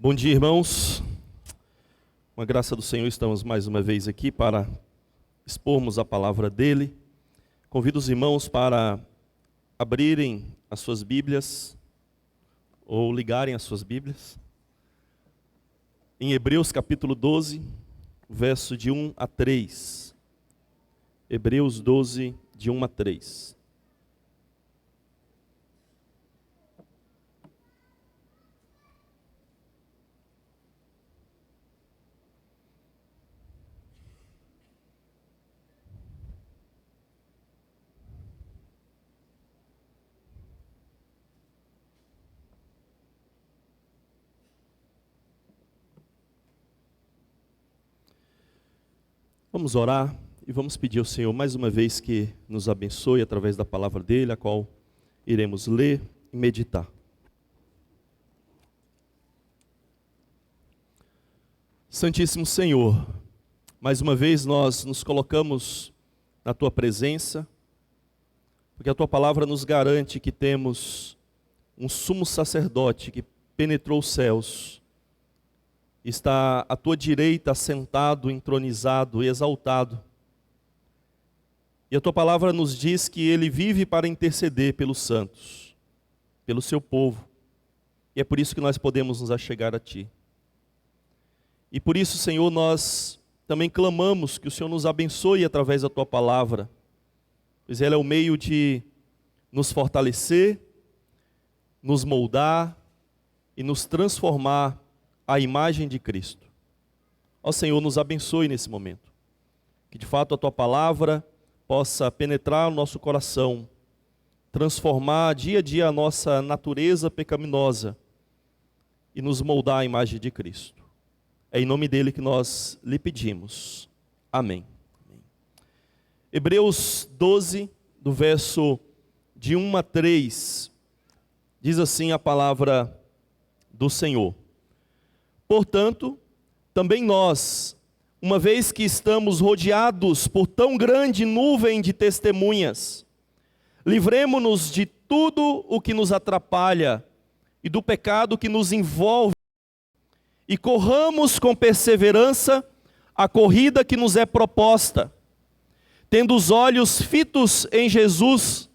Bom dia, irmãos. Com a graça do Senhor, estamos mais uma vez aqui para expormos a palavra dele. Convido os irmãos para abrirem as suas Bíblias ou ligarem as suas Bíblias em Hebreus capítulo 12, verso de 1 a 3. Hebreus 12, de 1 a 3. Vamos orar e vamos pedir ao Senhor mais uma vez que nos abençoe através da palavra dele, a qual iremos ler e meditar. Santíssimo Senhor, mais uma vez nós nos colocamos na tua presença, porque a tua palavra nos garante que temos um sumo sacerdote que penetrou os céus, está à tua direita, assentado, entronizado e exaltado. E a tua palavra nos diz que ele vive para interceder pelos santos, pelo seu povo. E é por isso que nós podemos nos achegar a ti. E por isso, Senhor, nós também clamamos que o Senhor nos abençoe através da tua palavra, pois ela é o meio de nos fortalecer, nos moldar e nos transformar a imagem de Cristo. Ó Senhor, nos abençoe nesse momento. Que de fato a tua palavra possa penetrar o nosso coração, transformar dia a dia a nossa natureza pecaminosa e nos moldar a imagem de Cristo. É em nome dele que nós lhe pedimos. Amém. Hebreus 12, do verso de 1 a 3, diz assim a palavra do Senhor. Portanto, também nós, uma vez que estamos rodeados por tão grande nuvem de testemunhas, livremo-nos de tudo o que nos atrapalha e do pecado que nos envolve, e corramos com perseverança a corrida que nos é proposta, tendo os olhos fitos em Jesus,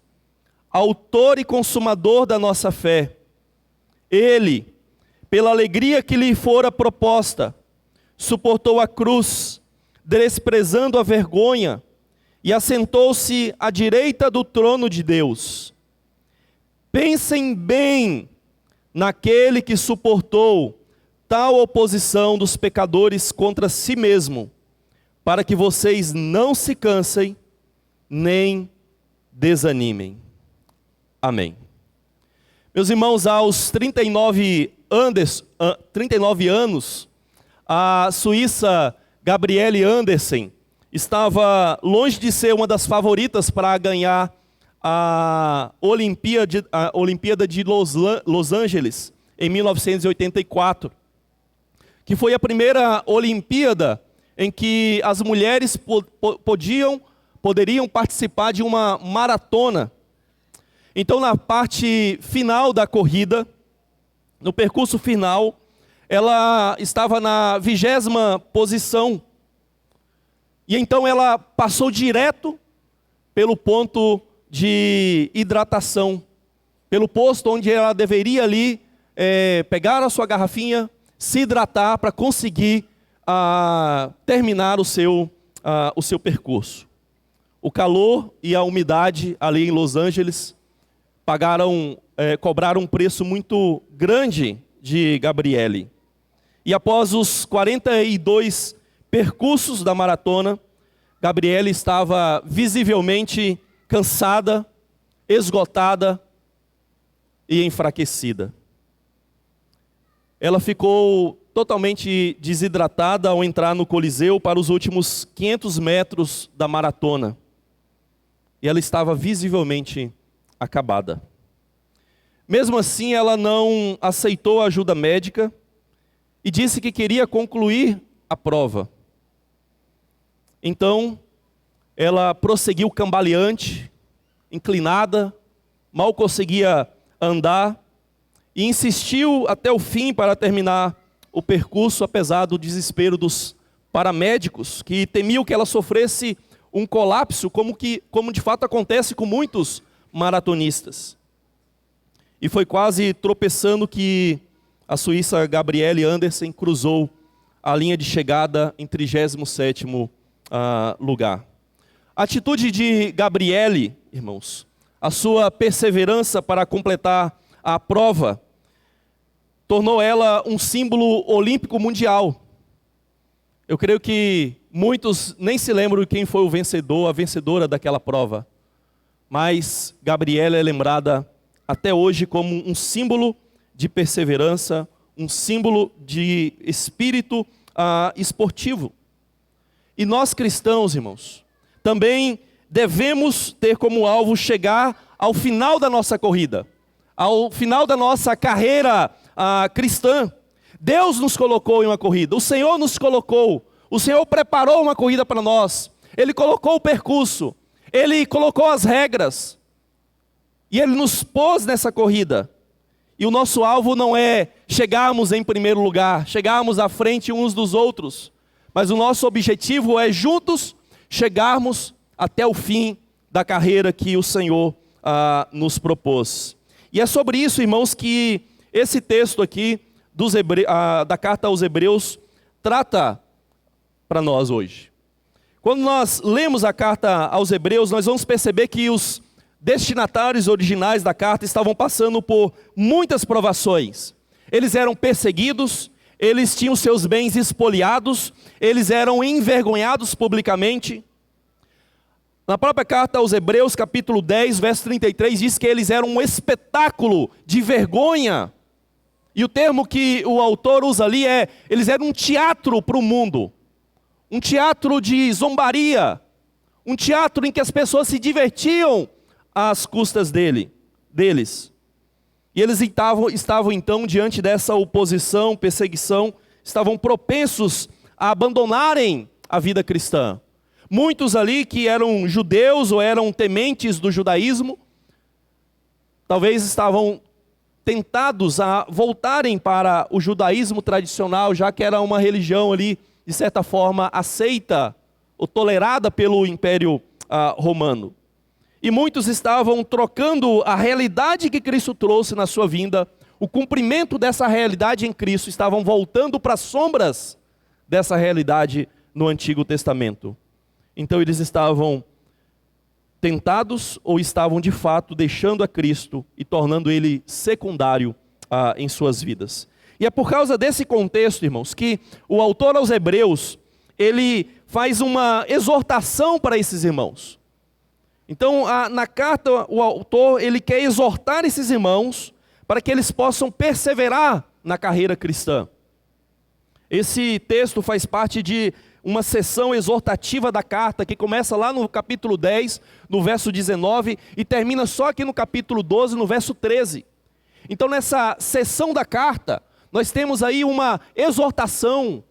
autor e consumador da nossa fé. Ele, pela alegria que lhe fora proposta, suportou a cruz, desprezando a vergonha, e assentou-se à direita do trono de Deus. Pensem bem naquele que suportou tal oposição dos pecadores contra si mesmo, para que vocês não se cansem, nem desanimem. Amém. Meus irmãos, aos 39 anos, a suíça Gabriele Andersen estava longe de ser uma das favoritas para ganhar a Olimpíada de Los Angeles em 1984, que foi a primeira Olimpíada em que as mulheres poderiam participar de uma maratona. Então, na parte final da corrida, no percurso final, ela estava na 20ª posição. E então ela passou direto pelo ponto de hidratação, pelo posto onde ela deveria ali pegar a sua garrafinha, se hidratar para conseguir terminar o seu percurso. O calor e a umidade ali em Los Angeles cobraram um preço muito grande de Gabriele. E após os 42 percursos da maratona, Gabriele estava visivelmente cansada, esgotada e enfraquecida. Ela ficou totalmente desidratada ao entrar no Coliseu para os últimos 500 metros da maratona. E ela estava visivelmente acabada. Mesmo assim, ela não aceitou a ajuda médica e disse que queria concluir a prova. Então, ela prosseguiu cambaleante, inclinada, mal conseguia andar, e insistiu até o fim para terminar o percurso, apesar do desespero dos paramédicos, que temiam que ela sofresse um colapso, como de fato acontece com muitos maratonistas. E foi quase tropeçando que a suíça Gabriele Andersen cruzou a linha de chegada em 37º lugar. A atitude de Gabriele, irmãos, a sua perseverança para completar a prova, tornou ela um símbolo olímpico mundial. Eu creio que muitos nem se lembram quem foi o vencedor, a vencedora daquela prova. Mas Gabriele é lembrada até hoje como um símbolo de perseverança, um símbolo de espírito esportivo. E nós cristãos, irmãos, também devemos ter como alvo chegar ao final da nossa corrida, ao final da nossa carreira cristã. Deus nos colocou em uma corrida, o Senhor nos colocou, o Senhor preparou uma corrida para nós, Ele colocou o percurso, Ele colocou as regras, e Ele nos pôs nessa corrida. E o nosso alvo não é chegarmos em primeiro lugar, chegarmos à frente uns dos outros, mas o nosso objetivo é juntos chegarmos até o fim da carreira que o Senhor nos propôs. E é sobre isso, irmãos, que esse texto aqui da carta aos Hebreus trata para nós hoje. Quando nós lemos a carta aos Hebreus, nós vamos perceber que os destinatários originais da carta estavam passando por muitas provações. Eles eram perseguidos, eles tinham seus bens expoliados, eles eram envergonhados publicamente. Na própria carta aos Hebreus, capítulo 10, verso 33, diz que eles eram um espetáculo de vergonha. E o termo que o autor usa ali eles eram um teatro para o mundo. Um teatro de zombaria. Um teatro em que as pessoas se divertiam às custas deles. E eles estavam então diante dessa oposição, perseguição, estavam propensos a abandonarem a vida cristã. Muitos ali que eram judeus ou eram tementes do judaísmo, talvez estavam tentados a voltarem para o judaísmo tradicional, já que era uma religião ali, de certa forma, aceita ou tolerada pelo Império Romano. E muitos estavam trocando a realidade que Cristo trouxe na sua vinda, o cumprimento dessa realidade em Cristo, estavam voltando para as sombras dessa realidade no Antigo Testamento. Então eles estavam tentados ou estavam de fato deixando a Cristo e tornando Ele secundário em suas vidas. E é por causa desse contexto, irmãos, que o autor aos Hebreus, ele faz uma exortação para esses irmãos. Então, na carta, o autor, ele quer exortar esses irmãos para que eles possam perseverar na carreira cristã. Esse texto faz parte de uma seção exortativa da carta, que começa lá no capítulo 10, no verso 19, e termina só aqui no capítulo 12, no verso 13. Então, nessa seção da carta, nós temos aí uma exortação,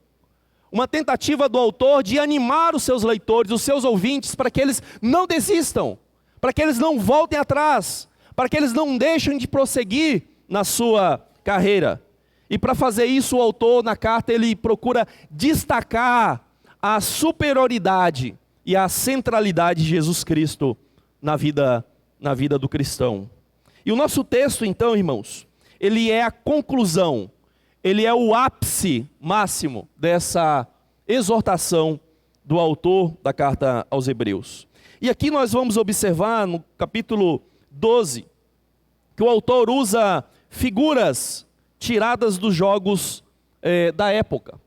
uma tentativa do autor de animar os seus leitores, os seus ouvintes, para que eles não desistam, para que eles não voltem atrás, para que eles não deixem de prosseguir na sua carreira. E para fazer isso, o autor, na carta, ele procura destacar a superioridade e a centralidade de Jesus Cristo na vida do cristão. E o nosso texto, então, irmãos, ele é a conclusão, ele é o ápice máximo dessa exortação do autor da carta aos Hebreus. E aqui nós vamos observar no capítulo 12, que o autor usa figuras tiradas dos jogos da época.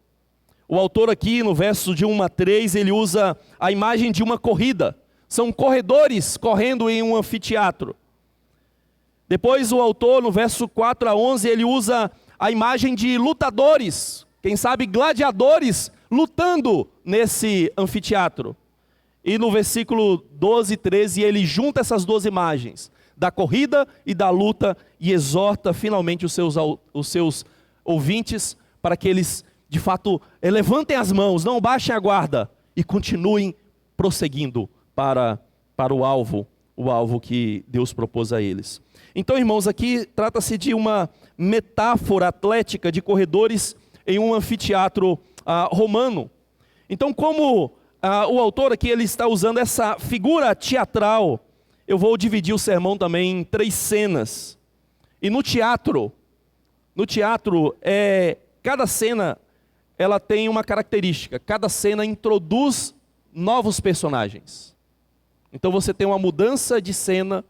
O autor aqui, no verso de 1 a 3, ele usa a imagem de uma corrida. São corredores correndo em um anfiteatro. Depois o autor, no verso 4 a 11, ele usa a imagem de lutadores, quem sabe gladiadores, lutando nesse anfiteatro. E no versículo 12 e 13, ele junta essas duas imagens, da corrida e da luta, e exorta finalmente os seus ouvintes, para que eles, de fato, levantem as mãos, não baixem a guarda, e continuem prosseguindo para o alvo que Deus propôs a eles. Então, irmãos, aqui trata-se de uma metáfora atlética de corredores em um anfiteatro romano. Então, como o autor aqui ele está usando essa figura teatral, eu vou dividir o sermão também em 3 cenas. E no teatro, cada cena ela tem uma característica. Cada cena introduz novos personagens. Então você tem uma mudança de cena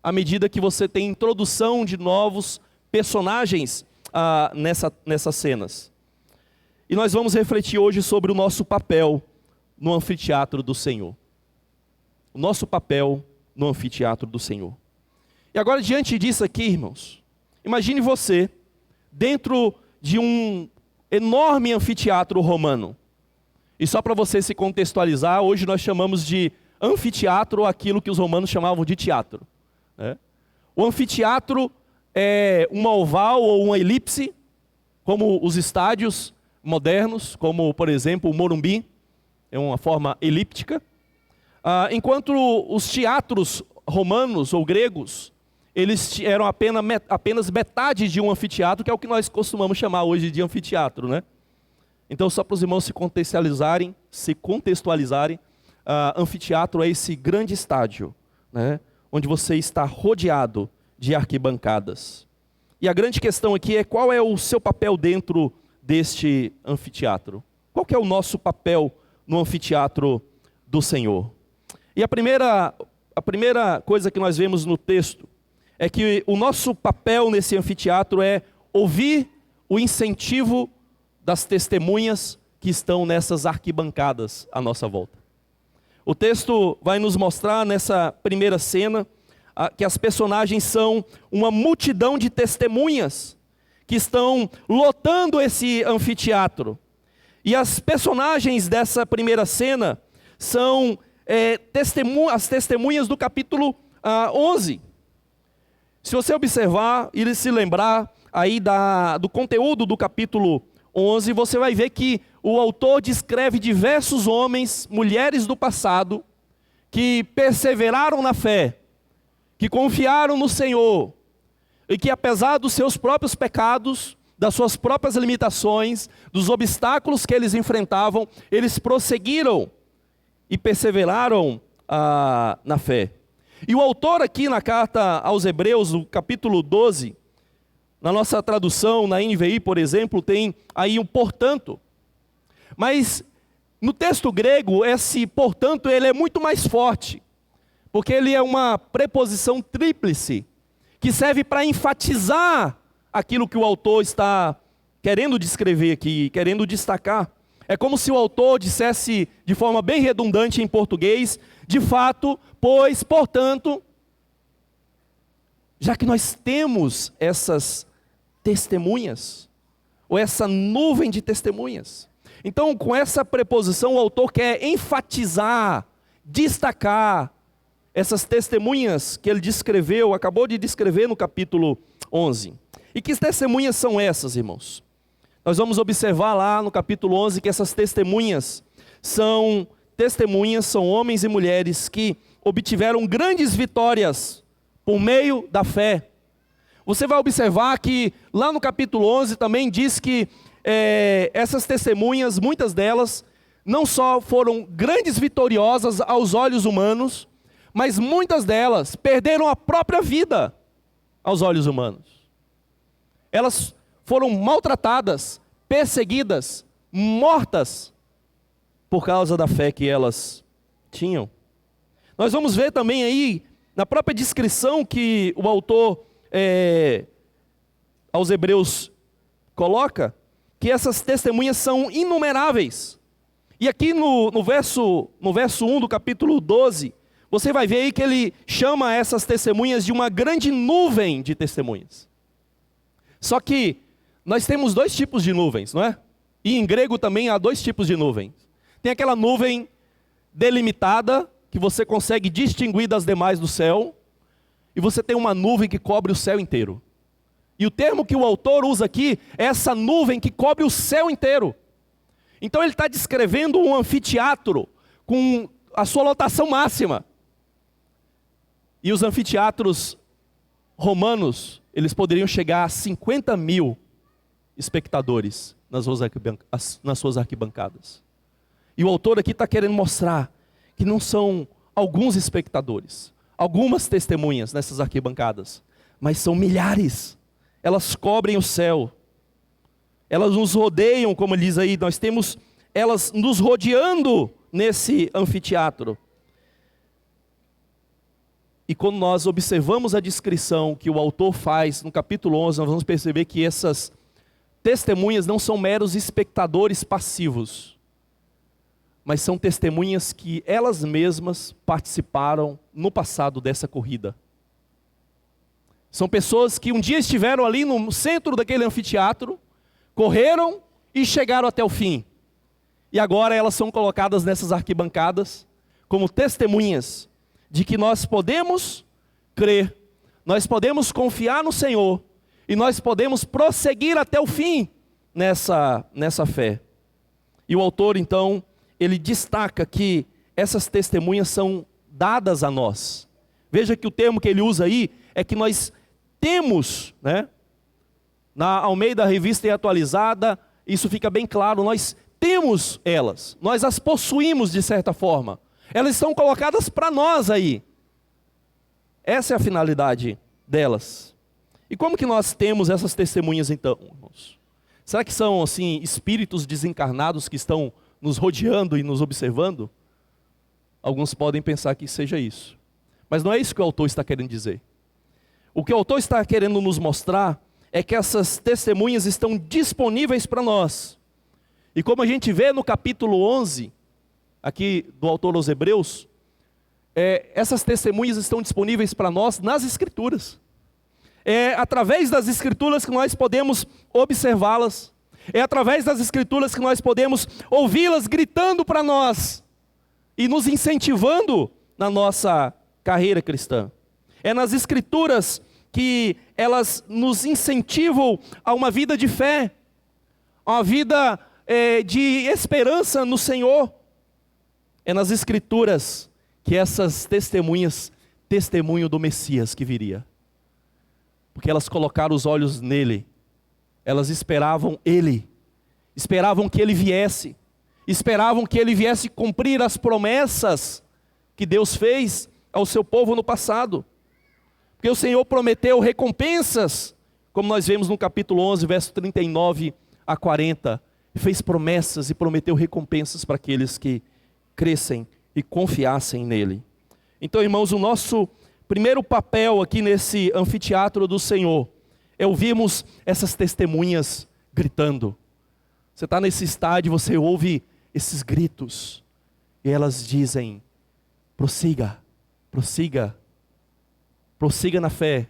à medida que você tem introdução de novos personagens nessas cenas. E nós vamos refletir hoje sobre o nosso papel no anfiteatro do Senhor. O nosso papel no anfiteatro do Senhor. E agora, diante disso aqui, irmãos, imagine você dentro de um enorme anfiteatro romano. E só para você se contextualizar, hoje nós chamamos de anfiteatro aquilo que os romanos chamavam de teatro. O anfiteatro é uma oval ou uma elipse, como os estádios modernos, como por exemplo o Morumbi, é uma forma elíptica. Enquanto os teatros romanos ou gregos, eles eram apenas metade de um anfiteatro, que é o que nós costumamos chamar hoje de anfiteatro, né? Então, só para os irmãos se contextualizarem, anfiteatro é esse grande estádio, né? Onde você está rodeado de arquibancadas. E a grande questão aqui é qual é o seu papel dentro deste anfiteatro? Qual que é o nosso papel no anfiteatro do Senhor? E a primeira coisa que nós vemos no texto é que o nosso papel nesse anfiteatro é ouvir o incentivo das testemunhas que estão nessas arquibancadas à nossa volta. O texto vai nos mostrar nessa primeira cena que as personagens são uma multidão de testemunhas que estão lotando esse anfiteatro. E as personagens dessa primeira cena são as testemunhas do capítulo 11. Se você observar e se lembrar aí do conteúdo do capítulo 11, você vai ver que o autor descreve diversos homens, mulheres do passado, que perseveraram na fé, que confiaram no Senhor, e que apesar dos seus próprios pecados, das suas próprias limitações, dos obstáculos que eles enfrentavam, eles prosseguiram e perseveraram na fé. E o autor aqui na carta aos Hebreus, no capítulo 12, na nossa tradução, na NVI, por exemplo, tem aí um portanto. Mas no texto grego, esse portanto, ele é muito mais forte, porque ele é uma preposição tríplice, que serve para enfatizar aquilo que o autor está querendo descrever aqui, querendo destacar. É como se o autor dissesse de forma bem redundante em português, de fato, pois, portanto, já que nós temos essas testemunhas, ou essa nuvem de testemunhas, então com essa preposição o autor quer enfatizar, destacar essas testemunhas que ele descreveu, acabou de descrever no capítulo 11. E que testemunhas são essas, irmãos? Nós vamos observar lá no capítulo 11 que essas testemunhas são homens e mulheres que obtiveram grandes vitórias por meio da fé. Você vai observar que lá no capítulo 11 também diz que essas testemunhas, muitas delas, não só foram grandes vitoriosas aos olhos humanos, mas muitas delas perderam a própria vida aos olhos humanos. Elas foram maltratadas, perseguidas, mortas por causa da fé que elas tinham. Nós vamos ver também aí, na própria descrição que o autor aos Hebreus coloca, que essas testemunhas são inumeráveis. E aqui no verso 1 do capítulo 12, você vai ver aí que ele chama essas testemunhas de uma grande nuvem de testemunhas. Só que nós temos 2 tipos de nuvens, não é? E em grego também há 2 tipos de nuvens. Tem aquela nuvem delimitada, que você consegue distinguir das demais do céu, e você tem uma nuvem que cobre o céu inteiro. E o termo que o autor usa aqui é essa nuvem que cobre o céu inteiro. Então ele está descrevendo um anfiteatro com a sua lotação máxima. E os anfiteatros romanos, eles poderiam chegar a 50 mil espectadores nas suas arquibancadas. E o autor aqui está querendo mostrar que não são alguns espectadores, algumas testemunhas nessas arquibancadas, mas são milhares. Elas cobrem o céu. Elas nos rodeiam, como ele diz aí, nós temos elas nos rodeando nesse anfiteatro. E quando nós observamos a descrição que o autor faz no capítulo 11, nós vamos perceber que essas testemunhas não são meros espectadores passivos, mas são testemunhas que elas mesmas participaram no passado dessa corrida. São pessoas que um dia estiveram ali no centro daquele anfiteatro, correram e chegaram até o fim. E agora elas são colocadas nessas arquibancadas como testemunhas de que nós podemos crer, nós podemos confiar no Senhor e nós podemos prosseguir até o fim nessa fé. E o autor então, ele destaca que essas testemunhas são dadas a nós. Veja que o termo que ele usa aí é que nós temos, na Almeida Revista e Atualizada, isso fica bem claro, nós temos elas, nós as possuímos de certa forma. Elas estão colocadas para nós aí. Essa é a finalidade delas. E como que nós temos essas testemunhas então, irmãos? Será que são assim espíritos desencarnados que estão nos rodeando e nos observando? Alguns podem pensar que seja isso. Mas não é isso que o autor está querendo dizer. O que o autor está querendo nos mostrar é que essas testemunhas estão disponíveis para nós. E como a gente vê no capítulo 11, aqui do autor aos Hebreus, essas testemunhas estão disponíveis para nós nas Escrituras. É através das Escrituras que nós podemos observá-las. É através das Escrituras que nós podemos ouvi-las gritando para nós e nos incentivando na nossa carreira cristã. É nas Escrituras que elas nos incentivam a uma vida de fé, a uma vida de esperança no Senhor. É nas Escrituras que essas testemunhas testemunham do Messias que viria. Porque elas colocaram os olhos nele. Elas esperavam ele. Esperavam que ele viesse. Esperavam que ele viesse cumprir as promessas que Deus fez ao seu povo no passado. Porque o Senhor prometeu recompensas, como nós vemos no capítulo 11, verso 39 a 40. Fez promessas e prometeu recompensas para aqueles que crescem e confiassem nele. Então, irmãos, o nosso primeiro papel aqui nesse anfiteatro do Senhor é ouvirmos essas testemunhas gritando. Você está nesse estádio, você ouve esses gritos e elas dizem: prossiga, prossiga, prossiga na fé,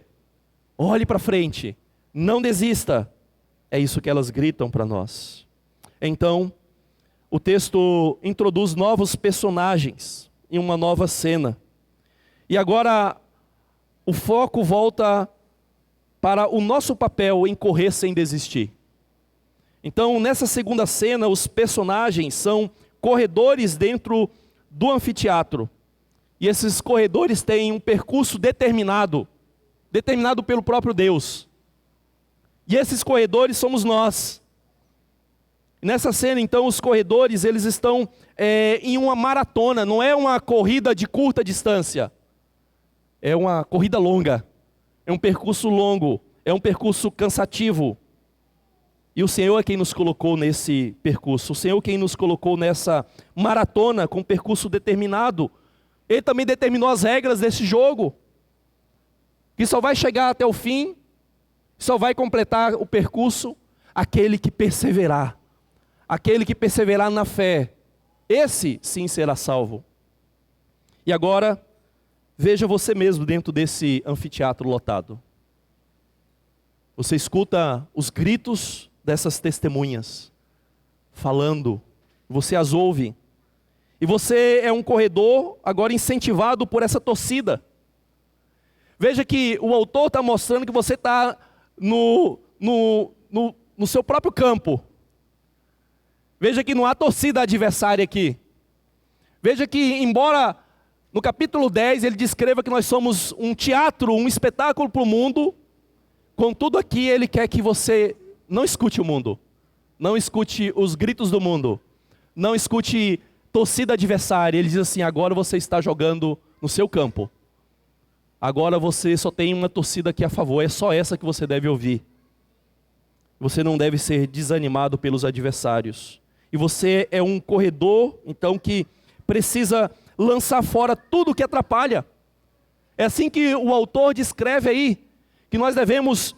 olhe para frente, não desista. É isso que elas gritam para nós. Então, o texto introduz novos personagens em uma nova cena. E agora o foco volta para o nosso papel em correr sem desistir. Então, nessa segunda cena, os personagens são corredores dentro do anfiteatro. E esses corredores têm um percurso determinado pelo próprio Deus. E esses corredores somos nós. Nessa cena, então, os corredores, eles estão em uma maratona, não é uma corrida de curta distância. É uma corrida longa, é um percurso longo, é um percurso cansativo. E o Senhor é quem nos colocou nesse percurso, o Senhor é quem nos colocou nessa maratona com um percurso determinado. Ele também determinou as regras desse jogo, que só vai chegar até o fim, só vai completar o percurso aquele que perseverar. Aquele que perseverar na fé, esse sim será salvo. E agora, veja você mesmo dentro desse anfiteatro lotado. Você escuta os gritos dessas testemunhas, falando, você as ouve. E você é um corredor agora incentivado por essa torcida. Veja que o autor está mostrando que você está no seu próprio campo. Veja que não há torcida adversária aqui. Veja que, embora no capítulo 10 ele descreva que nós somos um teatro, um espetáculo para o mundo, contudo aqui ele quer que você não escute o mundo. Não escute os gritos do mundo. Não escute torcida adversária. Ele diz assim: agora você está jogando no seu campo. Agora você só tem uma torcida aqui a favor. É só essa que você deve ouvir. Você não deve ser desanimado pelos adversários. E você é um corredor, então, que precisa lançar fora tudo que atrapalha. É assim que o autor descreve aí, que nós devemos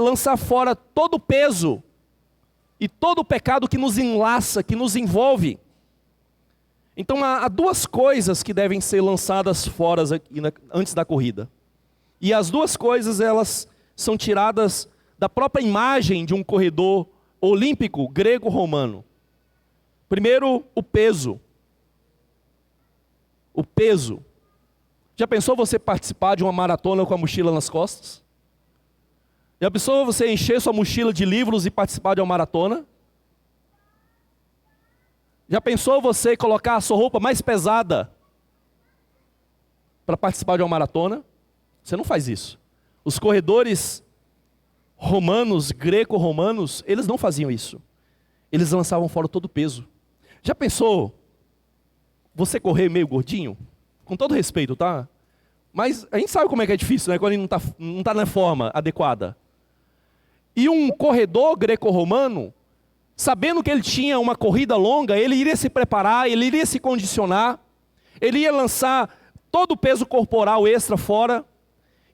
lançar fora todo o peso e todo o pecado que nos enlaça, que nos envolve. Então há duas coisas que devem ser lançadas fora antes da corrida. E as duas coisas, elas são tiradas da própria imagem de um corredor olímpico grego-romano. Primeiro, o peso. O peso. Já pensou você participar de uma maratona com a mochila nas costas? Já pensou você encher sua mochila de livros e participar de uma maratona? Já pensou você colocar a sua roupa mais pesada para participar de uma maratona? Você não faz isso. Os corredores romanos, greco-romanos, eles não faziam isso. Eles lançavam fora todo o peso. Já pensou você correr meio gordinho? Com todo respeito, tá? Mas a gente sabe como é que é difícil, né? Quando ele não tá na forma adequada. E um corredor greco-romano, sabendo que ele tinha uma corrida longa, ele iria se preparar, ele iria se condicionar, ele ia lançar todo o peso corporal extra fora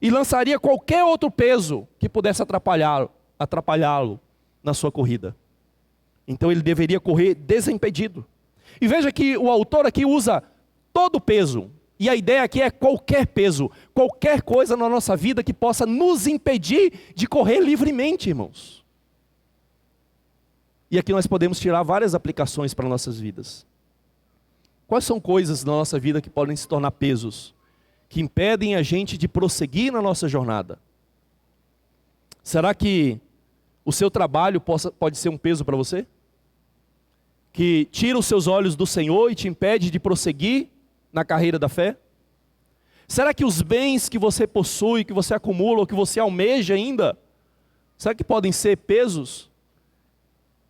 e lançaria qualquer outro peso que pudesse atrapalhá-lo na sua corrida. Então ele deveria correr desimpedido. E veja que o autor aqui usa todo o peso. E a ideia aqui é qualquer peso, qualquer coisa na nossa vida que possa nos impedir de correr livremente, irmãos. E aqui nós podemos tirar várias aplicações para nossas vidas. Quais são coisas na nossa vida que podem se tornar pesos, que impedem a gente de prosseguir na nossa jornada? Será que o seu trabalho pode ser um peso para você? Que tira os seus olhos do Senhor e te impede de prosseguir na carreira da fé? Será que os bens que você possui, que você acumula, ou que você almeja ainda, será que podem ser pesos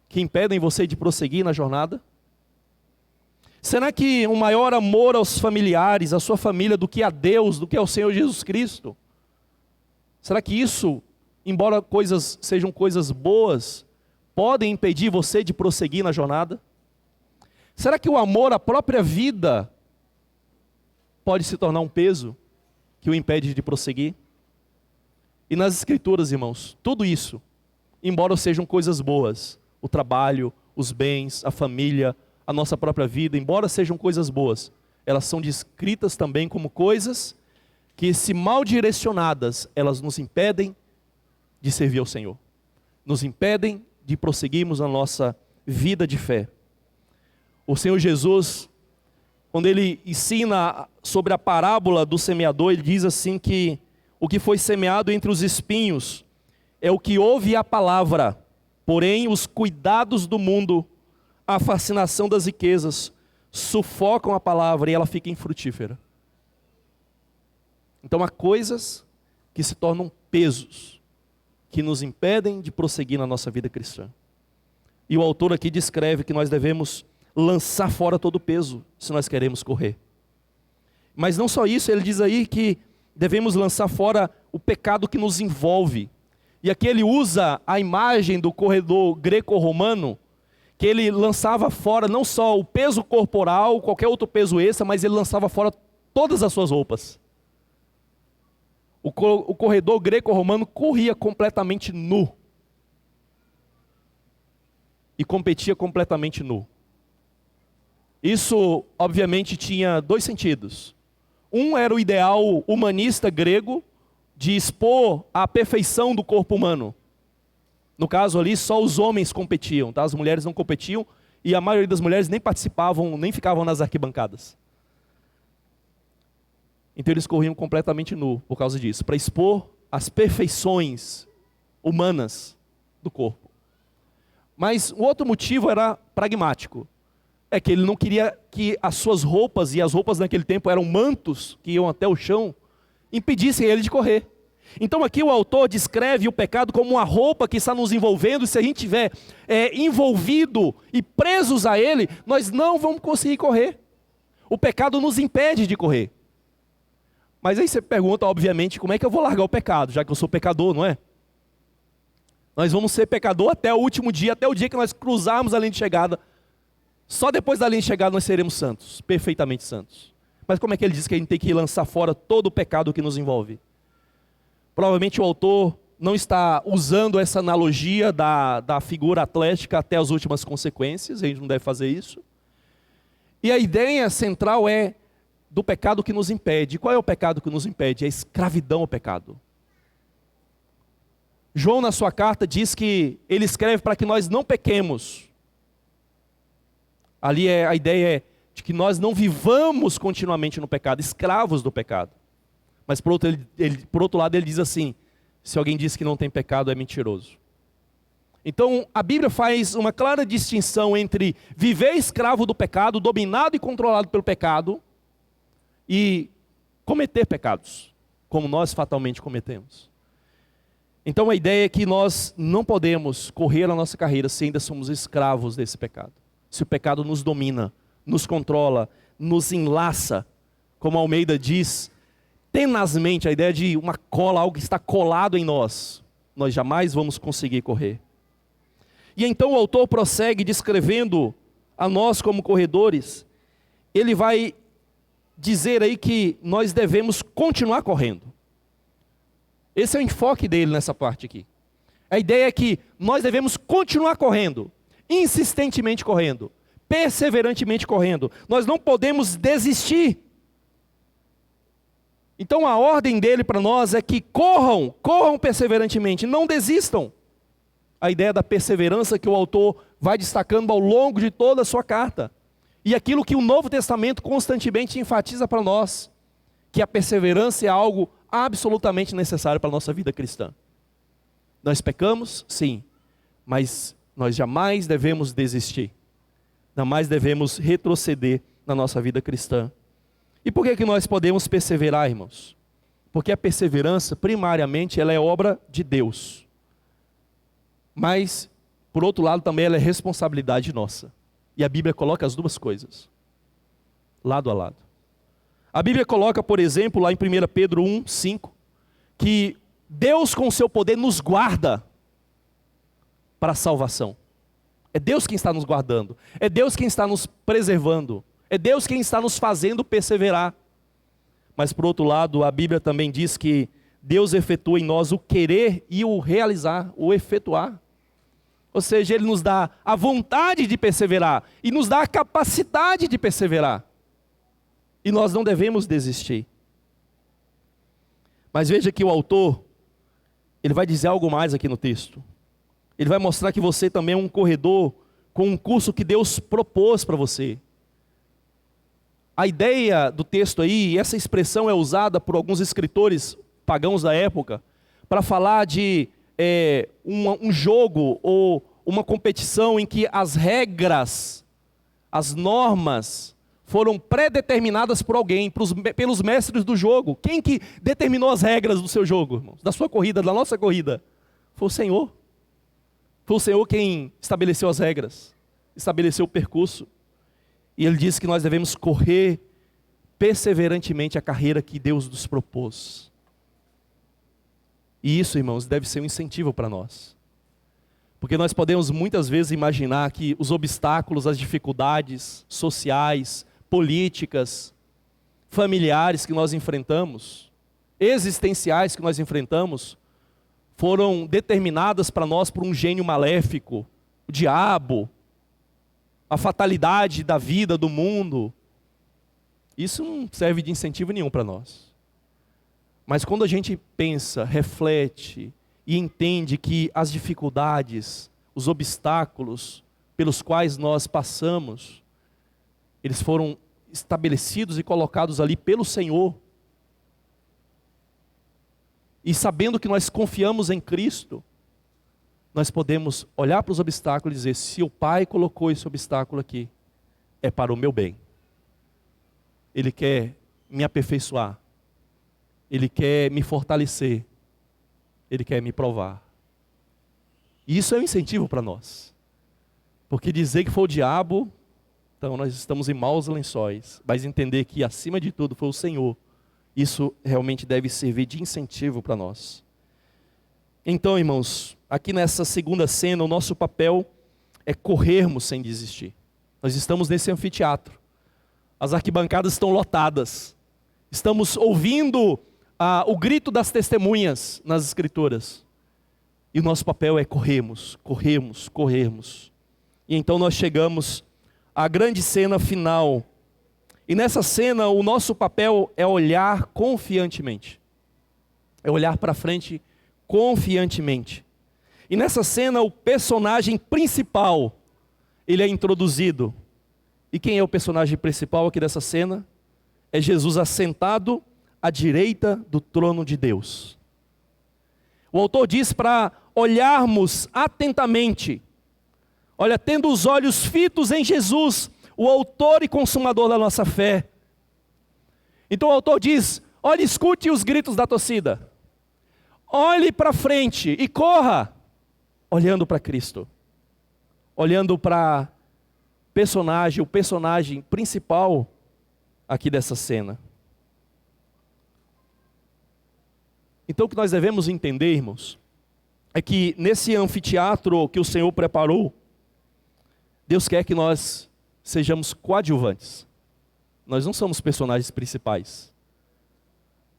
que impedem você de prosseguir na jornada? Será que um maior amor aos familiares, à sua família, do que a Deus, do que ao Senhor Jesus Cristo? Será que isso, embora sejam coisas boas, podem impedir você de prosseguir na jornada? Será que o amor à própria vida pode se tornar um peso que o impede de prosseguir? E nas Escrituras, irmãos, tudo isso, embora sejam coisas boas, o trabalho, os bens, a família, a nossa própria vida, embora sejam coisas boas, elas são descritas também como coisas que, se mal direcionadas, elas nos impedem de servir ao Senhor, nos impedem de prosseguirmos na nossa vida de fé. O Senhor Jesus, quando ele ensina sobre a parábola do semeador, ele diz assim que o que foi semeado entre os espinhos é o que ouve a palavra, porém os cuidados do mundo, a fascinação das riquezas, sufocam a palavra e ela fica infrutífera. Então há coisas que se tornam pesos, que nos impedem de prosseguir na nossa vida cristã. E o autor aqui descreve que nós devemos lançar fora todo o peso, se nós queremos correr. Mas não só isso, ele diz aí que devemos lançar fora o pecado que nos envolve. E aqui ele usa a imagem do corredor greco-romano, que ele lançava fora não só o peso corporal, qualquer outro peso extra, mas ele lançava fora todas as suas roupas. O corredor greco-romano corria completamente nu. E competia completamente nu. Isso, obviamente, tinha dois sentidos. Um era o ideal humanista grego de expor a perfeição do corpo humano. No caso ali, só os homens competiam, tá? As mulheres não competiam e a maioria das mulheres nem participavam, nem ficavam nas arquibancadas. Então eles corriam completamente nu por causa disso, para expor as perfeições humanas do corpo. Mas o outro motivo era pragmático. É que ele não queria que as suas roupas, e as roupas naquele tempo eram mantos que iam até o chão, impedissem ele de correr. Então aqui o autor descreve o pecado como uma roupa que está nos envolvendo, e se a gente estiver envolvido e presos a ele, nós não vamos conseguir correr. O pecado nos impede de correr. Mas aí você pergunta, obviamente, como é que eu vou largar o pecado, já que eu sou pecador, não é? Nós vamos ser pecador até o último dia, até o dia que nós cruzarmos a linha de chegada. Só depois da linha de chegada nós seremos santos, perfeitamente santos. Mas como é que ele diz que a gente tem que lançar fora todo o pecado que nos envolve? Provavelmente o autor não está usando essa analogia da figura atlética até as últimas consequências, a gente não deve fazer isso. E a ideia central é do pecado que nos impede. Qual é o pecado que nos impede? É a escravidão ao pecado. João, na sua carta, diz que ele escreve para que nós não pequemos. Ali a ideia é de que nós não vivamos continuamente no pecado, escravos do pecado. Mas por outro lado ele diz assim, se alguém diz que não tem pecado é mentiroso. Então a Bíblia faz uma clara distinção entre viver escravo do pecado, dominado e controlado pelo pecado, e cometer pecados, como nós fatalmente cometemos. Então a ideia é que nós não podemos correr a nossa carreira se ainda somos escravos desse pecado. Se o pecado nos domina, nos controla, nos enlaça, como Almeida diz, tenazmente, a ideia de uma cola, algo que está colado em nós, nós jamais vamos conseguir correr. E então o autor prossegue descrevendo a nós como corredores, ele vai dizer aí que nós devemos continuar correndo. Esse é o enfoque dele nessa parte aqui. A ideia é que nós devemos continuar correndo, insistentemente correndo, perseverantemente correndo. Nós não podemos desistir. Então a ordem dele para nós é que corram perseverantemente, não desistam. A ideia da perseverança que o autor vai destacando ao longo de toda a sua carta. E aquilo que o Novo Testamento constantemente enfatiza para nós, que a perseverança é algo absolutamente necessário para a nossa vida cristã. Nós pecamos? Sim, mas nós jamais devemos desistir. Jamais devemos retroceder na nossa vida cristã. E por que nós podemos perseverar, irmãos? Porque a perseverança, primariamente, ela é obra de Deus. Mas, por outro lado, também ela é responsabilidade nossa. E a Bíblia coloca as duas coisas, lado a lado. A Bíblia coloca, por exemplo, lá em 1 Pedro 1, 5, que Deus com o seu poder nos guarda para a salvação. É Deus quem está nos guardando, é Deus quem está nos preservando, é Deus quem está nos fazendo perseverar. Mas por outro lado, a Bíblia também diz que Deus efetua em nós o querer e o realizar, o efetuar. Ou seja, Ele nos dá a vontade de perseverar e nos dá a capacidade de perseverar. E nós não devemos desistir. Mas veja que o autor, ele vai dizer algo mais aqui no texto. Ele vai mostrar que você também é um corredor com um curso que Deus propôs para você. A ideia do texto aí, essa expressão é usada por alguns escritores pagãos da época, para falar de um jogo ou uma competição em que as regras, as normas, foram pré-determinadas por alguém, pelos mestres do jogo. Quem que determinou as regras do seu jogo, irmãos? Da sua corrida, da nossa corrida? Foi o Senhor. Foi o Senhor quem estabeleceu as regras, estabeleceu o percurso. E Ele disse que nós devemos correr perseverantemente a carreira que Deus nos propôs. E isso, irmãos, deve ser um incentivo para nós. Porque nós podemos muitas vezes imaginar que os obstáculos, as dificuldades sociais, políticas, familiares que nós enfrentamos, existenciais que nós enfrentamos, foram determinadas para nós por um gênio maléfico, o diabo, a fatalidade da vida, do mundo. Isso não serve de incentivo nenhum para nós. Mas quando a gente pensa, reflete e entende que as dificuldades, os obstáculos pelos quais nós passamos, eles foram estabelecidos e colocados ali pelo Senhor. E sabendo que nós confiamos em Cristo, nós podemos olhar para os obstáculos e dizer, se o Pai colocou esse obstáculo aqui, é para o meu bem. Ele quer me aperfeiçoar. Ele quer me fortalecer. Ele quer me provar. E isso é um incentivo para nós. Porque dizer que foi o diabo, então nós estamos em maus lençóis. Mas entender que acima de tudo foi o Senhor, isso realmente deve servir de incentivo para nós. Então, irmãos, aqui nessa segunda cena, o nosso papel é corrermos sem desistir. Nós estamos nesse anfiteatro. As arquibancadas estão lotadas. Estamos ouvindo o grito das testemunhas nas Escrituras. E o nosso papel é corrermos, corrermos, corrermos. E então nós chegamos à grande cena final. E nessa cena o nosso papel é olhar confiantemente. É olhar para frente confiantemente. E nessa cena o personagem principal, ele é introduzido. E quem é o personagem principal aqui dessa cena? É Jesus assentado à direita do trono de Deus. O autor diz para olharmos atentamente. Olha, tendo os olhos fitos em Jesus, o autor e consumador da nossa fé. Então o autor diz, olhe, escute os gritos da torcida. Olhe para frente e corra, olhando para Cristo. Olhando para o personagem principal aqui dessa cena. Então o que nós devemos entender, irmãos, é que nesse anfiteatro que o Senhor preparou, Deus quer que nós sejamos coadjuvantes. Nós não somos personagens principais.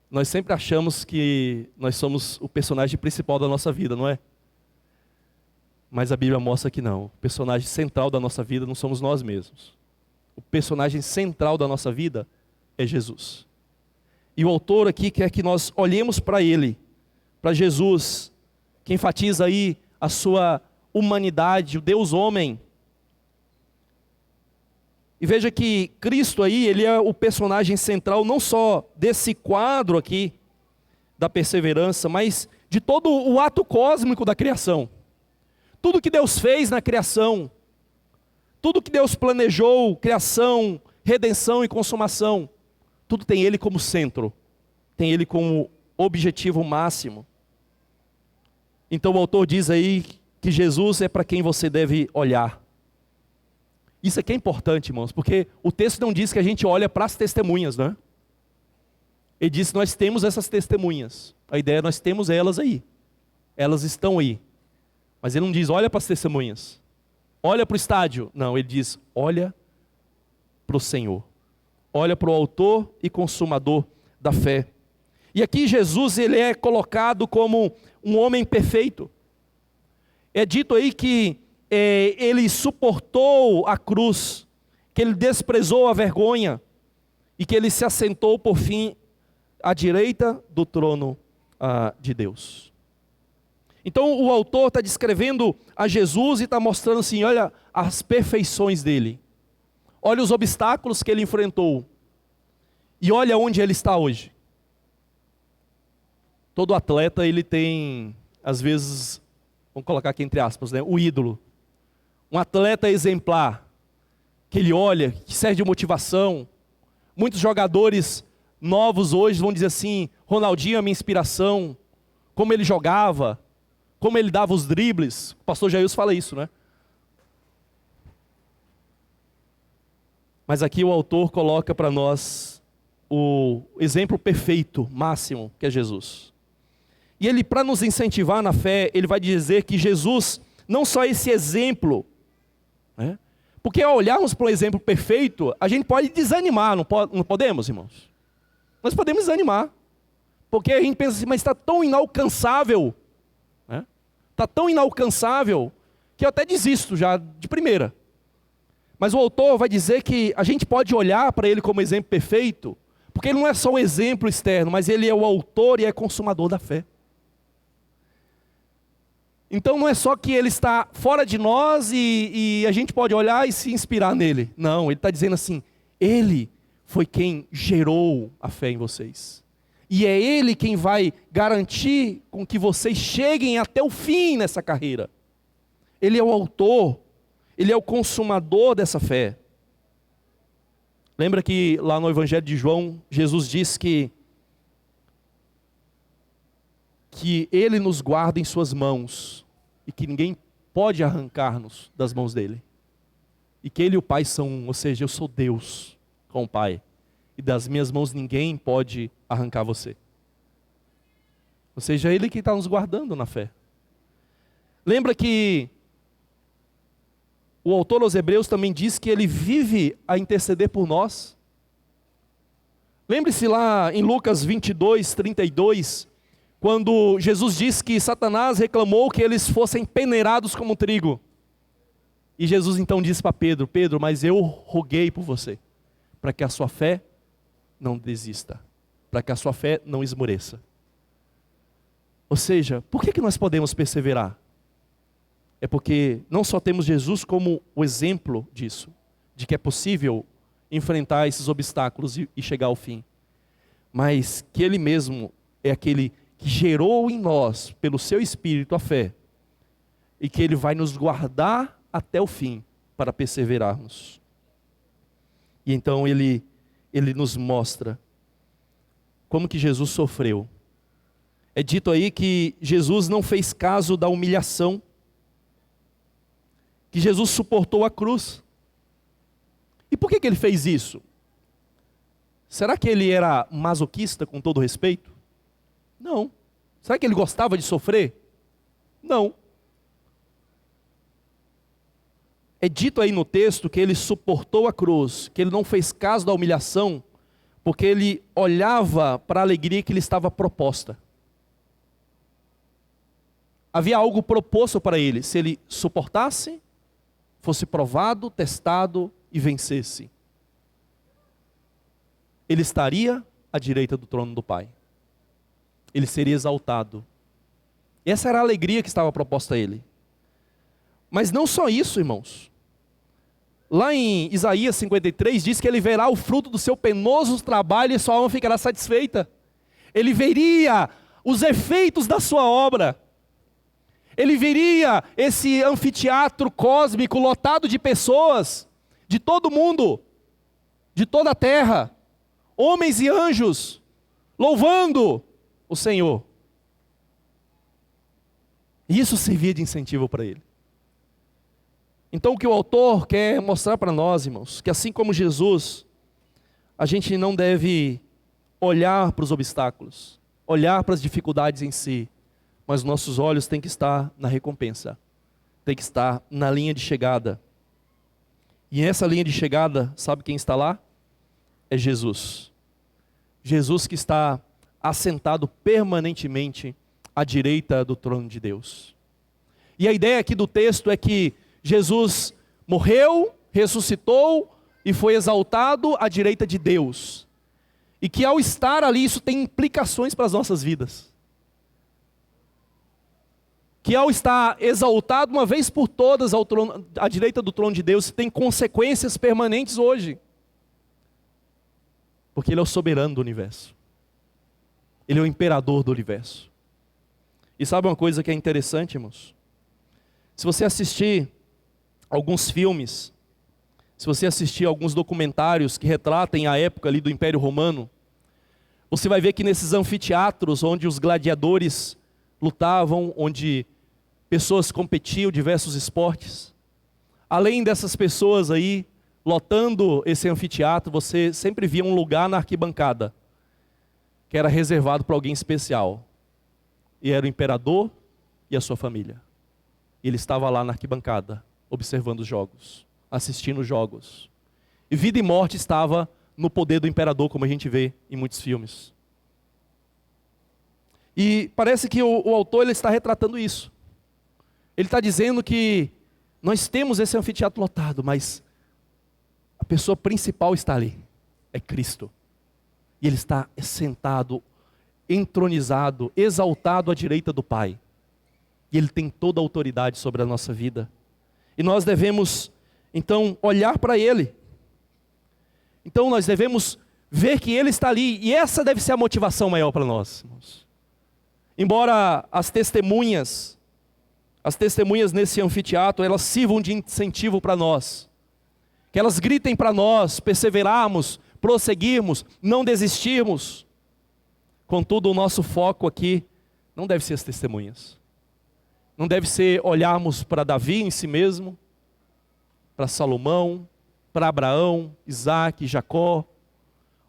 Nós sempre achamos que nós somos o personagem principal da nossa vida, não é? Mas a Bíblia mostra que não. O personagem central da nossa vida não somos nós mesmos. O personagem central da nossa vida é Jesus. E o autor aqui quer que nós olhemos para Ele, para Jesus, que enfatiza aí a sua humanidade, o Deus homem. E veja que Cristo aí, Ele é o personagem central não só desse quadro aqui, da perseverança, mas de todo o ato cósmico da criação. Tudo que Deus fez na criação, tudo que Deus planejou, criação, redenção e consumação, tudo tem Ele como centro, tem Ele como objetivo máximo. Então o autor diz aí que Jesus é para quem você deve olhar. Isso aqui é importante, irmãos, porque o texto não diz que a gente olha para as testemunhas, né? Ele diz que nós temos essas testemunhas. A ideia é nós temos elas aí. Elas estão aí. Mas ele não diz, olha para as testemunhas. Olha para o estádio. Não, ele diz, olha para o Senhor. Olha para o autor e consumador da fé. E aqui Jesus, ele é colocado como um homem perfeito. É dito aí que ele suportou a cruz, que ele desprezou a vergonha, e que ele se assentou por fim à direita do trono de Deus. Então o autor está descrevendo a Jesus e está mostrando assim, olha as perfeições dele. Olha os obstáculos que ele enfrentou. E olha onde ele está hoje. Todo atleta ele tem, às vezes, vamos colocar aqui entre aspas, né, o ídolo. Um atleta exemplar, que ele olha, que serve de motivação. Muitos jogadores novos hoje vão dizer assim, Ronaldinho é a minha inspiração, como ele jogava, como ele dava os dribles. O pastor Jailson fala isso, né? Mas aqui o autor coloca para nós o exemplo perfeito, máximo, que é Jesus. E ele, para nos incentivar na fé, ele vai dizer que Jesus, não só esse exemplo, né? Porque ao olharmos para o exemplo perfeito, a gente pode desanimar, não podemos, irmãos? Nós podemos desanimar, porque a gente pensa assim, mas está tão inalcançável, né? Está tão inalcançável, que eu até desisto já de primeira. Mas o autor vai dizer que a gente pode olhar para ele como exemplo perfeito, porque ele não é só um exemplo externo, mas ele é o autor e é consumador da fé. Então não é só que ele está fora de nós e a gente pode olhar e se inspirar nele. Não, ele está dizendo assim, ele foi quem gerou a fé em vocês. E é ele quem vai garantir com que vocês cheguem até o fim nessa carreira. Ele é o autor, ele é o consumador dessa fé. Lembra que lá no Evangelho de João, Jesus diz que que Ele nos guarda em suas mãos e que ninguém pode arrancar-nos das mãos dEle. E que Ele e o Pai são um, ou seja, eu sou Deus com o Pai. E das minhas mãos ninguém pode arrancar você. Ou seja, é Ele que está nos guardando na fé. Lembra que o autor aos Hebreus também diz que Ele vive a interceder por nós. Lembre-se lá em Lucas 22, 32, quando Jesus diz que Satanás reclamou que eles fossem peneirados como trigo. E Jesus então disse para Pedro: Pedro, mas eu roguei por você, para que a sua fé não desista, para que a sua fé não esmoreça. Ou seja, por que nós podemos perseverar? É porque não só temos Jesus como o exemplo disso, de que é possível enfrentar esses obstáculos e chegar ao fim, mas que Ele mesmo é aquele que gerou em nós, pelo seu Espírito, a fé, e que Ele vai nos guardar até o fim, para perseverarmos. E então Ele nos mostra como que Jesus sofreu. É dito aí que Jesus não fez caso da humilhação, que Jesus suportou a cruz. E por que Ele fez isso? Será que Ele era masoquista, com todo respeito? Não. Será que Ele gostava de sofrer? Não. É dito aí no texto que Ele suportou a cruz, que Ele não fez caso da humilhação, porque Ele olhava para a alegria que lhe estava proposta. Havia algo proposto para Ele, se Ele suportasse, fosse provado, testado e vencesse, Ele estaria à direita do trono do Pai. Ele seria exaltado. E essa era a alegria que estava proposta a Ele. Mas não só isso, irmãos. Lá em Isaías 53 diz que Ele verá o fruto do seu penoso trabalho e sua alma ficará satisfeita. Ele veria os efeitos da sua obra. Ele veria esse anfiteatro cósmico lotado de pessoas, de todo mundo, de toda a terra, homens e anjos, louvando o Senhor. E isso servia de incentivo para Ele. Então o que o autor quer mostrar para nós, irmãos, que assim como Jesus, a gente não deve olhar para os obstáculos, olhar para as dificuldades em si, mas nossos olhos têm que estar na recompensa, tem que estar na linha de chegada. E essa linha de chegada, sabe quem está lá? É Jesus. Jesus que está assentado permanentemente à direita do trono de Deus. E a ideia aqui do texto é que Jesus morreu, ressuscitou e foi exaltado à direita de Deus. E que ao estar ali, isso tem implicações para as nossas vidas. Que ao estar exaltado uma vez por todas à direita do trono de Deus, tem consequências permanentes hoje. Porque Ele é o soberano do universo. Ele é o imperador do universo. E sabe uma coisa que é interessante, irmãos? Se você assistir alguns filmes, se você assistir alguns documentários que retratem a época ali do Império Romano, você vai ver que nesses anfiteatros onde os gladiadores lutavam, onde pessoas competiam diversos esportes, além dessas pessoas aí lotando esse anfiteatro, você sempre via um lugar na arquibancada que era reservado para alguém especial, e era o imperador e a sua família. E ele estava lá na arquibancada, observando os jogos, assistindo os jogos. E vida e morte estava no poder do imperador, como a gente vê em muitos filmes. E parece que o autor ele está retratando isso. Ele está dizendo que nós temos esse anfiteatro lotado, mas a pessoa principal está ali, é Cristo. E Ele está sentado, entronizado, exaltado à direita do Pai. E Ele tem toda a autoridade sobre a nossa vida. E nós devemos, então, olhar para Ele. Então nós devemos ver que Ele está ali. E essa deve ser a motivação maior para nós, irmãos. Embora as testemunhas nesse anfiteatro, elas sirvam de incentivo para nós. Que elas gritem para nós, perseverarmos, prosseguirmos, não desistirmos. Contudo, o nosso foco aqui Não deve ser as testemunhas. Não deve ser olharmos para Davi em si mesmo, para Salomão, para Abraão, Isaac, Jacó,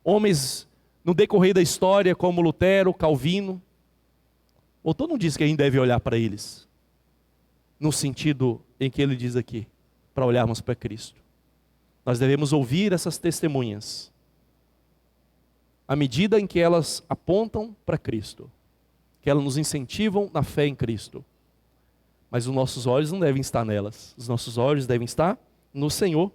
homens no decorrer da história como Lutero, Calvino. O autor não diz que a gente deve olhar para eles, no sentido em que ele diz aqui, para olharmos para Cristo. Nós devemos ouvir essas testemunhas, à medida em que elas apontam para Cristo, que elas nos incentivam na fé em Cristo. Mas os nossos olhos não devem estar nelas, os nossos olhos devem estar no Senhor.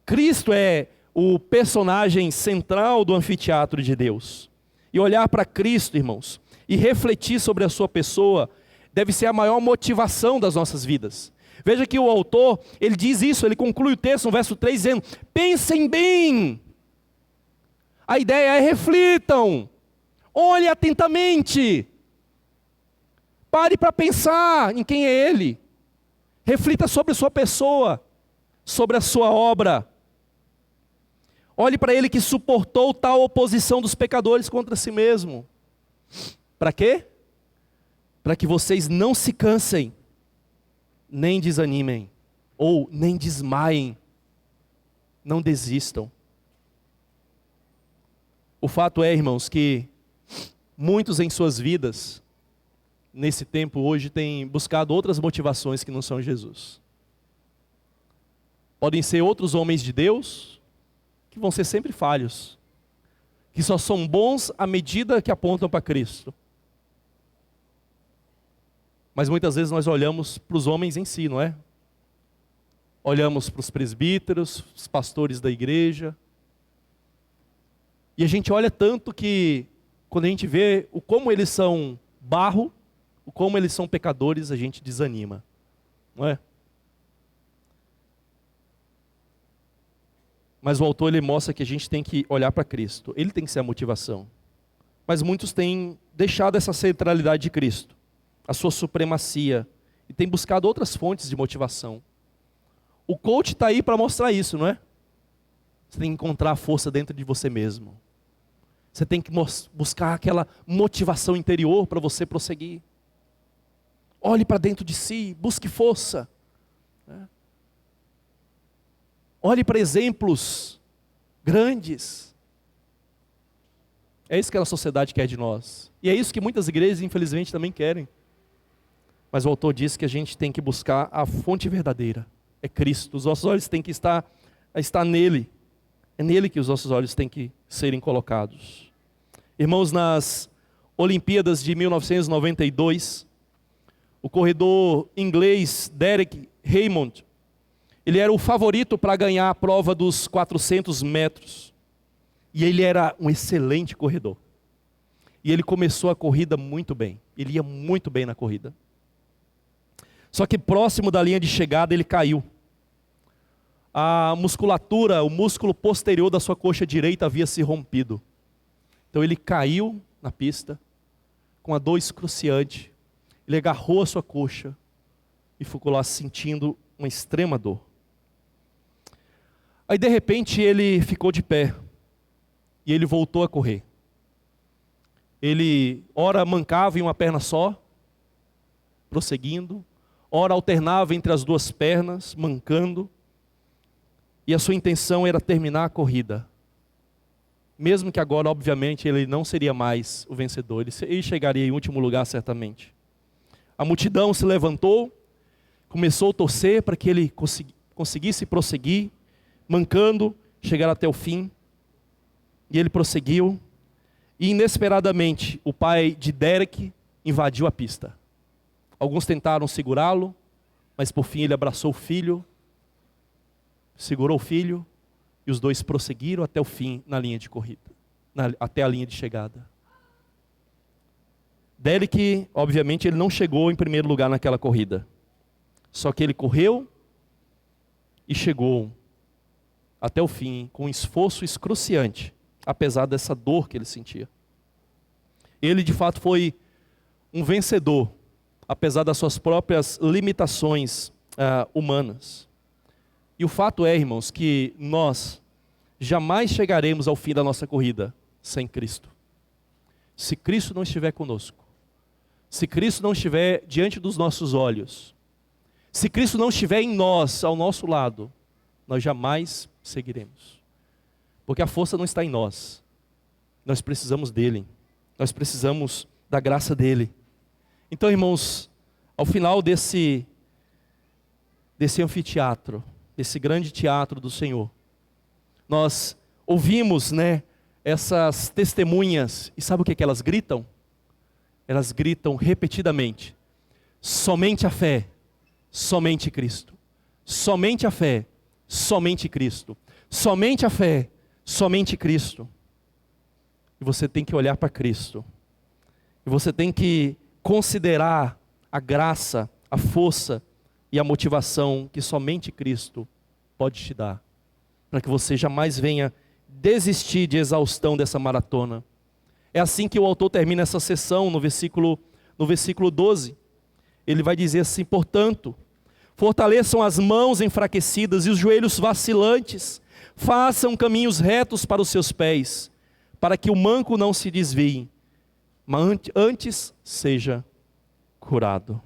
Cristo é o personagem central do anfiteatro de Deus. E olhar para Cristo, irmãos, e refletir sobre a sua pessoa, deve ser a maior motivação das nossas vidas. Veja que o autor, ele diz isso, ele conclui o texto no verso 3 dizendo, pensem bem. A ideia é reflitam, olhe atentamente, pare para pensar em quem é Ele, reflita sobre a sua pessoa, sobre a sua obra. Olhe para Ele que suportou tal oposição dos pecadores contra si mesmo. Para quê? Para que vocês não se cansem, nem desanimem, ou nem desmaiem, não desistam. O fato é, irmãos, que muitos em suas vidas, nesse tempo hoje, têm buscado outras motivações que não são Jesus. Podem ser outros homens de Deus, que vão ser sempre falhos, que só são bons à medida que apontam para Cristo. Mas muitas vezes nós olhamos para os homens em si, não é? Olhamos para os presbíteros, os pastores da igreja. E a gente olha tanto que, quando a gente vê o como eles são barro, o como eles são pecadores, a gente desanima, não é? Mas o autor, ele mostra que a gente tem que olhar para Cristo. Ele tem que ser a motivação. Mas muitos têm deixado essa centralidade de Cristo, a sua supremacia, e têm buscado outras fontes de motivação. O coach está aí para mostrar isso, não é? Você tem que encontrar a força dentro de você mesmo. Você tem que buscar aquela motivação interior para você prosseguir. Olhe para dentro de si, busque força. Olhe para exemplos grandes. É isso que a sociedade quer de nós. E é isso que muitas igrejas, infelizmente, também querem. Mas o autor diz que a gente tem que buscar a fonte verdadeira. É Cristo. Os nossos olhos têm que estar nele. É nele que os nossos olhos têm que serem colocados. Irmãos, nas Olimpíadas de 1992, o corredor inglês Derek Raymond, ele era o favorito para ganhar a prova dos 400 metros. E ele era um excelente corredor. E ele começou a corrida muito bem. Ele ia muito bem na corrida. Só que próximo da linha de chegada ele caiu. A musculatura, o músculo posterior da sua coxa direita havia se rompido. Então ele caiu na pista, com a dor excruciante. Ele agarrou a sua coxa e ficou lá sentindo uma extrema dor. Aí de repente ele ficou de pé e ele voltou a correr. Ele ora mancava em uma perna só, prosseguindo, ora alternava entre as duas pernas, mancando, e a sua intenção era terminar a corrida. Mesmo que agora, obviamente, ele não seria mais o vencedor, ele chegaria em último lugar certamente. A multidão se levantou, começou a torcer para que ele conseguisse prosseguir, mancando, chegar até o fim. E ele prosseguiu, e inesperadamente o pai de Derek invadiu a pista. Alguns tentaram segurá-lo, mas por fim ele abraçou o filho, segurou o filho, e os dois prosseguiram até o fim na linha de corrida, até a linha de chegada. Derek, obviamente, ele não chegou em primeiro lugar naquela corrida. Só que ele correu e chegou até o fim com um esforço excruciante, apesar dessa dor que ele sentia. Ele, de fato, foi um vencedor, apesar das suas próprias limitações humanas. E o fato é, irmãos, que nós jamais chegaremos ao fim da nossa corrida sem Cristo. Se Cristo não estiver conosco, se Cristo não estiver diante dos nossos olhos, se Cristo não estiver em nós, ao nosso lado, nós jamais seguiremos. Porque a força não está em nós. Nós precisamos dele. Nós precisamos da graça dele. Então, irmãos, ao final desse anfiteatro, desse grande teatro do Senhor, nós ouvimos, essas testemunhas, e sabe o que elas gritam? Elas gritam repetidamente: somente a fé, somente Cristo. Somente a fé, somente Cristo. Somente a fé, somente Cristo. E você tem que olhar para Cristo. E você tem que considerar a graça, a força e a motivação que somente Cristo pode te dar, para que você jamais venha desistir de exaustão dessa maratona. É assim que o autor termina essa sessão no versículo 12. Ele vai dizer assim: portanto, fortaleçam as mãos enfraquecidas e os joelhos vacilantes, façam caminhos retos para os seus pés, para que o manco não se desvie, mas antes seja curado.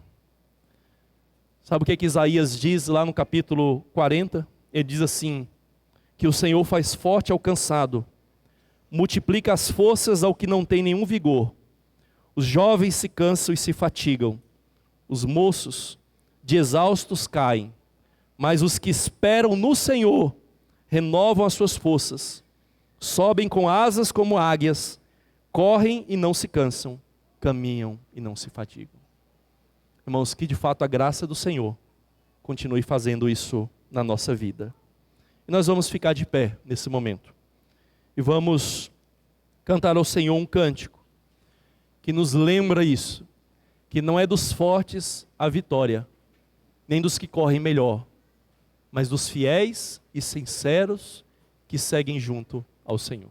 Sabe o que Isaías diz lá no capítulo 40? Ele diz assim, que o Senhor faz forte ao cansado, multiplica as forças ao que não tem nenhum vigor. Os jovens se cansam e se fatigam, os moços de exaustos caem, mas os que esperam no Senhor renovam as suas forças, sobem com asas como águias, correm e não se cansam, caminham e não se fatigam. Irmãos, que de fato a graça do Senhor continue fazendo isso na nossa vida. E nós vamos ficar de pé nesse momento. E vamos cantar ao Senhor um cântico que nos lembra isso, que não é dos fortes a vitória, nem dos que correm melhor, mas dos fiéis e sinceros que seguem junto ao Senhor.